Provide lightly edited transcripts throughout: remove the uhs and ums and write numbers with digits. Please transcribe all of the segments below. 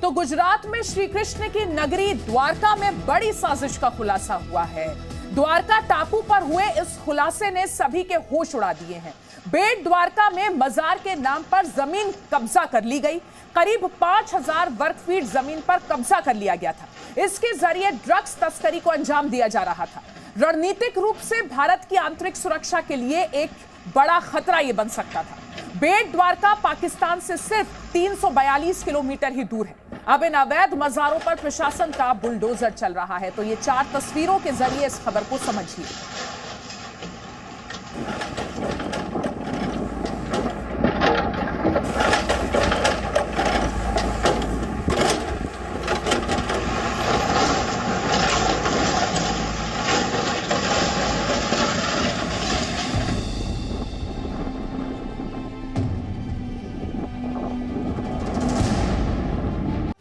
तो गुजरात में श्री कृष्ण की नगरी द्वारका में बड़ी साजिश का खुलासा हुआ है। द्वारका टापू पर हुए इस खुलासे ने सभी के होश उड़ा दिए हैं। बेट द्वारका में मजार के नाम पर जमीन कब्जा कर ली गई। करीब 5000 वर्ग फीट जमीन पर कब्जा कर लिया गया था। इसके जरिए ड्रग्स तस्करी को अंजाम दिया जा रहा था। रणनीतिक रूप से भारत की आंतरिक सुरक्षा के लिए एक बड़ा खतरा यह बन सकता था। बेट द्वारका पाकिस्तान से सिर्फ 342 किलोमीटर ही दूर है। अब इन अवैध मजारों पर प्रशासन का बुलडोजर चल रहा है। तो ये 4 तस्वीरों के जरिए इस खबर को समझिए।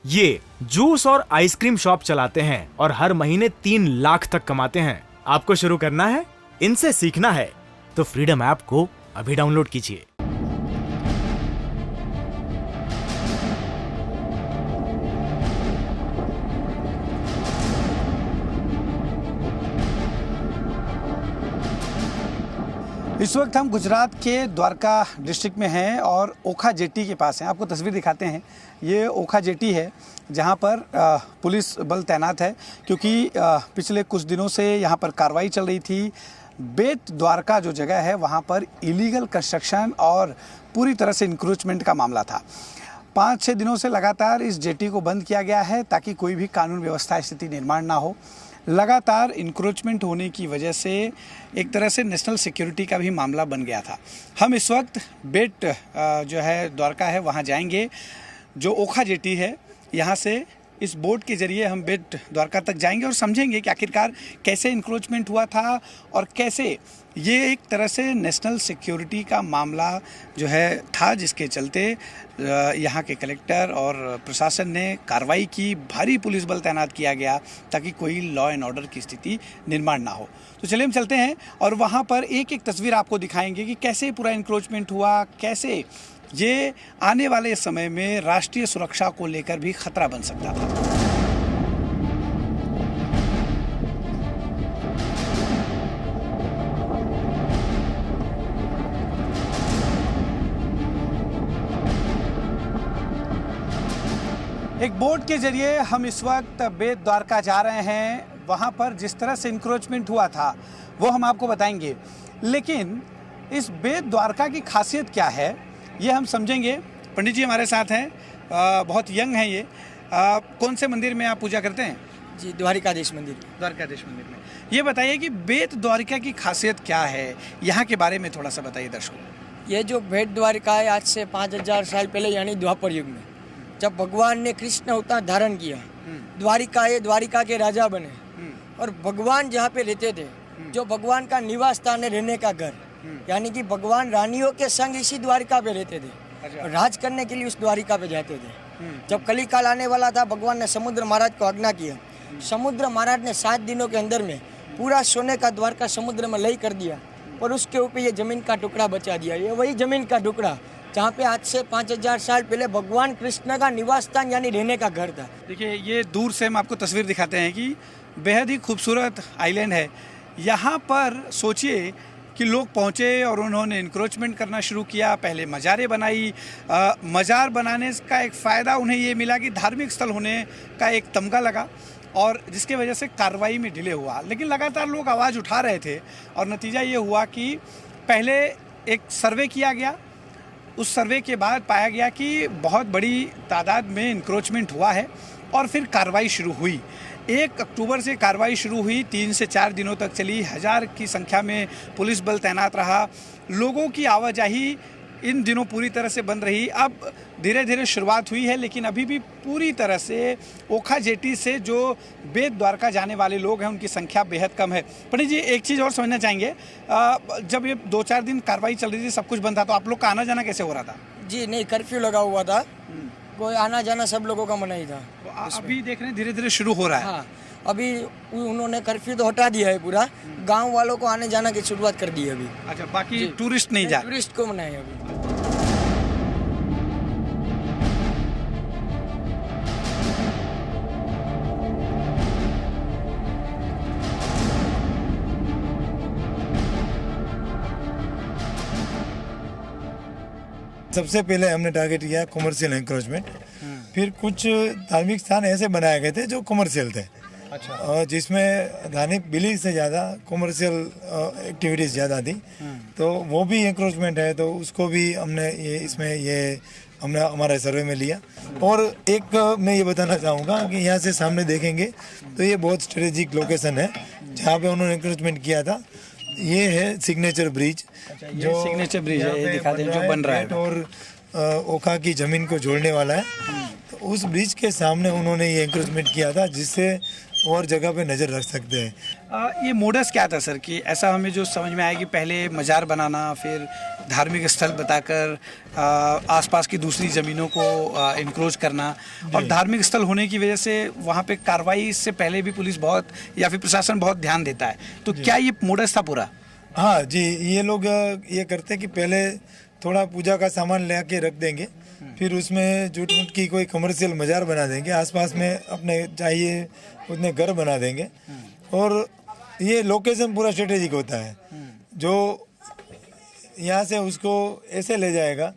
ये जूस और आइसक्रीम शॉप चलाते हैं और हर महीने 3 लाख तक कमाते हैं। आपको शुरू करना है, इनसे सीखना है तो फ्रीडम ऐप को अभी डाउनलोड कीजिए। इस वक्त हम गुजरात के द्वारका डिस्ट्रिक्ट में हैं और ओखा जेटी के पास हैं। आपको तस्वीर दिखाते हैं। ये ओखा जेटी है जहाँ पर पुलिस बल तैनात है, क्योंकि पिछले कुछ दिनों से यहाँ पर कार्रवाई चल रही थी। बेट द्वारका जो जगह है वहाँ पर इलीगल कंस्ट्रक्शन और पूरी तरह से इंक्रोचमेंट का मामला था। 5-6 दिनों से लगातार इस जेटी को बंद किया गया है ताकि कोई भी कानून व्यवस्था स्थिति निर्माण ना हो। लगातार इंक्रोचमेंट होने की वजह से एक तरह से नेशनल सिक्योरिटी का भी मामला बन गया था। हम इस वक्त बेट जो है द्वारका है वहाँ जाएंगे, जो ओखा जेटी है। यहाँ से इस बोट के जरिए हम बेट द्वारका तक जाएंगे और समझेंगे कि आखिरकार कैसे इंक्रोचमेंट हुआ था और कैसे ये एक तरह से नेशनल सिक्योरिटी का मामला जो है था, जिसके चलते यहाँ के कलेक्टर और प्रशासन ने कार्रवाई की। भारी पुलिस बल तैनात किया गया ताकि कोई लॉ एंड ऑर्डर की स्थिति निर्माण ना हो। तो चलिए हम चलते हैं और वहाँ पर एक एक तस्वीर आपको दिखाएंगे कि कैसे पूरा इंक्रोचमेंट हुआ, कैसे ये आने वाले समय में राष्ट्रीय सुरक्षा को लेकर भी खतरा बन सकता था। एक बोट के जरिए हम इस वक्त बेट द्वारका जा रहे हैं। वहाँ पर जिस तरह से इंक्रोचमेंट हुआ था वो हम आपको बताएंगे, लेकिन इस बेट द्वारका की खासियत क्या है ये हम समझेंगे। पंडित जी हमारे साथ हैं, बहुत यंग हैं ये। कौन से मंदिर में आप पूजा करते हैं? जी, द्वारिकाधीश मंदिर। द्वारकाधीश मंदिर में। ये बताइए कि बेट द्वारका की खासियत क्या है, यहाँ के बारे में थोड़ा सा बताइए दर्शकों को। ये जो बेट द्वारिका है, आज से 5000 साल पहले यानी द्वापर युग में जब भगवान ने कृष्ण अवतार धारण किया, द्वारिका के राजा बने और भगवान जहाँ पे रहते थे, जो भगवान का निवास स्थान है, रहने का घर, यानी कि भगवान रानियों के संग इसी द्वारिका पे रहते थे और राज करने के लिए उस द्वारिका पे जाते थे। जब कलिकाल आने वाला था, भगवान ने समुद्र महाराज को आज्ञा किया। समुद्र महाराज ने 7 दिनों के अंदर में पूरा सोने का द्वारका समुद्र में लय कर दिया और उसके ऊपर ये जमीन का टुकड़ा बचा दिया। ये वही जमीन का टुकड़ा जहाँ पे आज से 5000 साल पहले भगवान कृष्ण का निवास स्थान यानी रहने का घर था। देखिए, ये दूर से हम आपको तस्वीर दिखाते हैं कि बेहद ही खूबसूरत आइलैंड है। यहाँ पर सोचिए कि लोग पहुँचे और उन्होंने इंक्रोचमेंट करना शुरू किया। पहले मज़ारें बनाई। मज़ार बनाने का एक फ़ायदा उन्हें ये मिला कि धार्मिक स्थल होने का एक तमगा लगा और जिसके वजह से कार्रवाई में डिले हुआ। लेकिन लगातार लोग आवाज़ उठा रहे थे और नतीजा ये हुआ कि पहले एक सर्वे किया गया। उस सर्वे के बाद पाया गया कि बहुत बड़ी तादाद में इंक्रोचमेंट हुआ है और फिर कार्रवाई शुरू हुई। 1 अक्टूबर से कार्रवाई शुरू हुई, 3 से 4 दिनों तक चली। 1000 की संख्या में पुलिस बल तैनात रहा। लोगों की आवाजाही इन दिनों पूरी तरह से बंद रही। अब धीरे धीरे शुरुआत हुई है, लेकिन अभी भी पूरी तरह से ओखा जेटी से जो बेट द्वारका जाने वाले लोग हैं उनकी संख्या बेहद कम है। पंडित जी, एक चीज़ और समझना चाहेंगे, जब ये 2-4 दिन कार्रवाई चल रही थी, सब कुछ बंद था, तो आप लोग का आना जाना कैसे हो रहा था? जी नहीं, कर्फ्यू लगा हुआ था, कोई आना जाना सब लोगों का मना ही था। तो अभी देख रहे हैं धीरे धीरे शुरू हो रहा है। हाँ, अभी उन्होंने कर्फ्यू तो हटा दिया है पूरा। गांव वालों को आने जाना की शुरुआत कर दी है अभी। अच्छा, बाकी टूरिस्ट नहीं जा? टूरिस्ट को मना है अभी। सबसे पहले हमने टारगेट किया कमर्शियल एंक्रोचमेंट, फिर कुछ धार्मिक स्थान ऐसे बनाए गए थे जो कमर्शियल थे। अच्छा। और जिसमें धार्मिक बिलीफ से ज़्यादा कमर्शियल एक्टिविटीज़ ज़्यादा थी, तो वो भी एंक्रोचमेंट है, तो उसको भी हमने हमने हमारे सर्वे में लिया। और एक मैं ये बताना चाहूँगा कि यहाँ से सामने देखेंगे तो ये बहुत स्ट्रेटेजिक लोकेशन है जहाँ पे उन्होंने एंक्रोचमेंट किया था। ये है सिग्नेचर ब्रिज। अच्छा, जो सिग्नेचर ब्रिज है, ये दिखा दें जो बन रहा है और ओखा की ज़मीन को जोड़ने वाला है। तो उस ब्रिज के सामने उन्होंने ये एंक्रोचमेंट किया था जिससे और जगह पे नज़र रख सकते हैं। ये मोडस क्या था सर कि ऐसा हमें जो समझ में आया कि पहले मज़ार बनाना, फिर धार्मिक स्थल बताकर आसपास की दूसरी ज़मीनों को इनक्रोच करना, और धार्मिक स्थल होने की वजह से वहाँ पे कार्रवाई से पहले भी पुलिस बहुत या फिर प्रशासन बहुत ध्यान देता है, तो क्या ये मोडस था पूरा? हाँ जी, ये लोग ये करते कि पहले थोड़ा पूजा का सामान ले के रख देंगे, फिर उसमें झूठ मूठ की कोई कमर्शियल मज़ार बना देंगे, आसपास में अपने चाहिए उतने घर बना देंगे। और ये लोकेशन पूरा स्ट्रेटेजिक होता है, जो यहाँ से उसको ऐसे ले जाएगा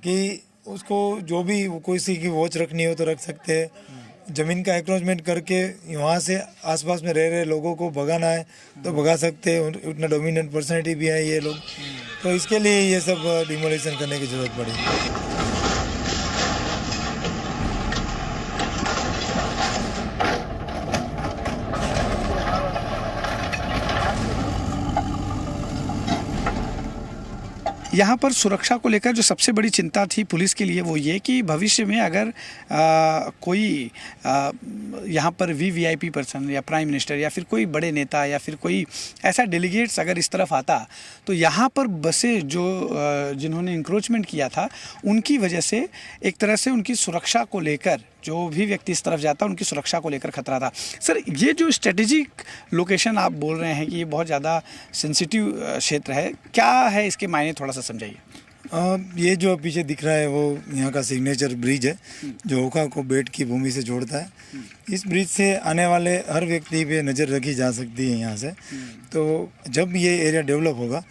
कि उसको जो भी कोई सी की वॉच रखनी हो तो रख सकते हैं। ज़मीन का एक्रोचमेंट करके वहाँ से आसपास में रह रहे लोगों को भगाना है तो भगा सकते हैं, उतना डोमिनेंट पर्सनैलिटी भी है ये लोग, तो इसके लिए ये सब डिमोलिशन करने की ज़रूरत पड़ी। यहाँ पर सुरक्षा को लेकर जो सबसे बड़ी चिंता थी पुलिस के लिए वो ये कि भविष्य में अगर कोई यहाँ पर वीवीआईपी पर्सन या प्राइम मिनिस्टर या फिर कोई बड़े नेता या फिर कोई ऐसा डेलीगेट्स अगर इस तरफ आता तो यहाँ पर बसें जो जिन्होंने इंक्रोचमेंट किया था उनकी वजह से एक तरह से उनकी सुरक्षा को लेकर, जो भी व्यक्ति इस तरफ जाता उनकी सुरक्षा को लेकर खतरा था। सर, ये जो स्ट्रेटेजिक लोकेशन आप बोल रहे हैं कि ये बहुत ज़्यादा सेंसिटिव क्षेत्र है, क्या है इसके मायने थोड़ा सा समझाइए। ये जो पीछे दिख रहा है वो यहाँ का सिग्नेचर ब्रिज है जो ओखा को बेट की भूमि से जोड़ता है। इस ब्रिज से आने वाले हर व्यक्ति पे नज़र रखी जा सकती है यहाँ से। तो जब ये एरिया डेवलप होगा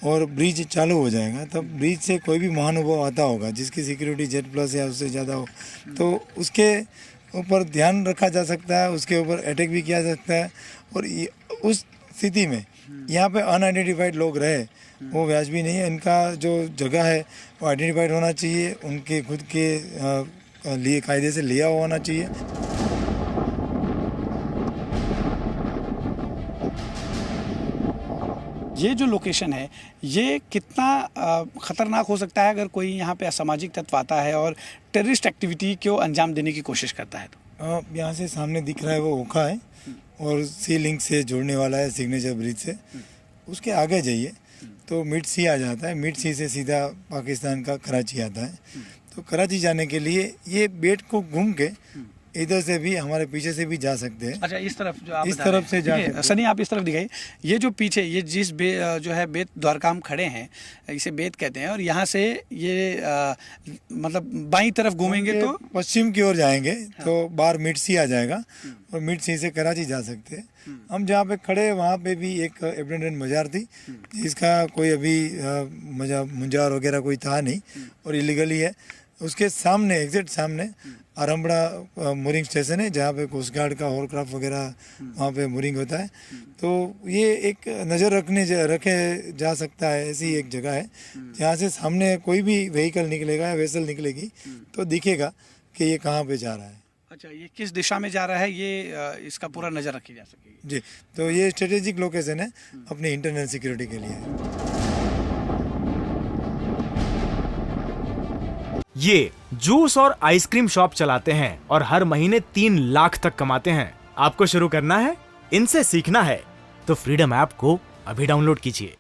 और ब्रिज चालू हो जाएगा तब ब्रिज से कोई भी महानुभाव आता होगा जिसकी सिक्योरिटी Z+ या उससे ज़्यादा हो तो उसके ऊपर ध्यान रखा जा सकता है, उसके ऊपर अटैक भी किया जा सकता है। और उस स्थिति में यहाँ पे अनआइडेंटिफाइड लोग रहे वो वाजिबी नहीं है। इनका जो जगह है वो आइडेंटिफाइड होना चाहिए, उनके खुद के लिए कायदे से लिया होना चाहिए। ये जो लोकेशन है ये कितना ख़तरनाक हो सकता है अगर कोई यहाँ पे असामाजिक तत्व आता है और टेररिस्ट एक्टिविटी को अंजाम देने की कोशिश करता है तो? यहाँ से सामने दिख रहा है वो ओखा है और सी लिंक से जोड़ने वाला है सिग्नेचर ब्रिज से। उसके आगे जाइए तो मिड सी आ जाता है, मिड सी से सीधा पाकिस्तान का कराची आता है। तो कराची जाने के लिए ये बेट को घूम के इधर से भी हमारे पीछे से भी जा सकते हैं। अच्छा, इस तरफ जो आप इस तरफ से जा सकते हैं। सनी आप इस तरफ दिखाइए, ये जो पीछे ये जिस जो है बेत द्वारका हम खड़े हैं, इसे बेत कहते हैं, और यहाँ से ये मतलब बाईं तरफ घूमेंगे तो पश्चिम की ओर जाएंगे तो बाहर मिड सी आ जाएगा और मिड सी से कराची जा सकते हैं। हम जहाँ पे खड़े वहाँ पे भी एक एबंडन मज़ार थी जिसका कोई अभी मुंजार वगैरह कोई था नहीं और इलीगली है। उसके सामने एग्जैक्ट सामने आरमबड़ा मूरिंग स्टेशन है जहाँ पे कोस्ट गार्ड का होरक्राफ्ट वगैरह वहाँ पे मूरिंग होता है। तो ये एक नज़र रखे जा सकता है, ऐसी एक जगह है जहाँ से सामने कोई भी व्हीकल निकलेगा या वेसल निकलेगी तो दिखेगा कि ये कहाँ पे जा रहा है। अच्छा, ये किस दिशा में जा रहा है ये इसका पूरा नज़र रखी जा सकेगी जी। तो ये स्ट्रेटेजिक लोकेशन है अपनी इंटरनल सिक्योरिटी के लिए। ये जूस और आइसक्रीम शॉप चलाते हैं और हर महीने 3 लाख तक कमाते हैं। आपको शुरू करना है, इनसे सीखना है तो फ्रीडम ऐप को अभी डाउनलोड कीजिए।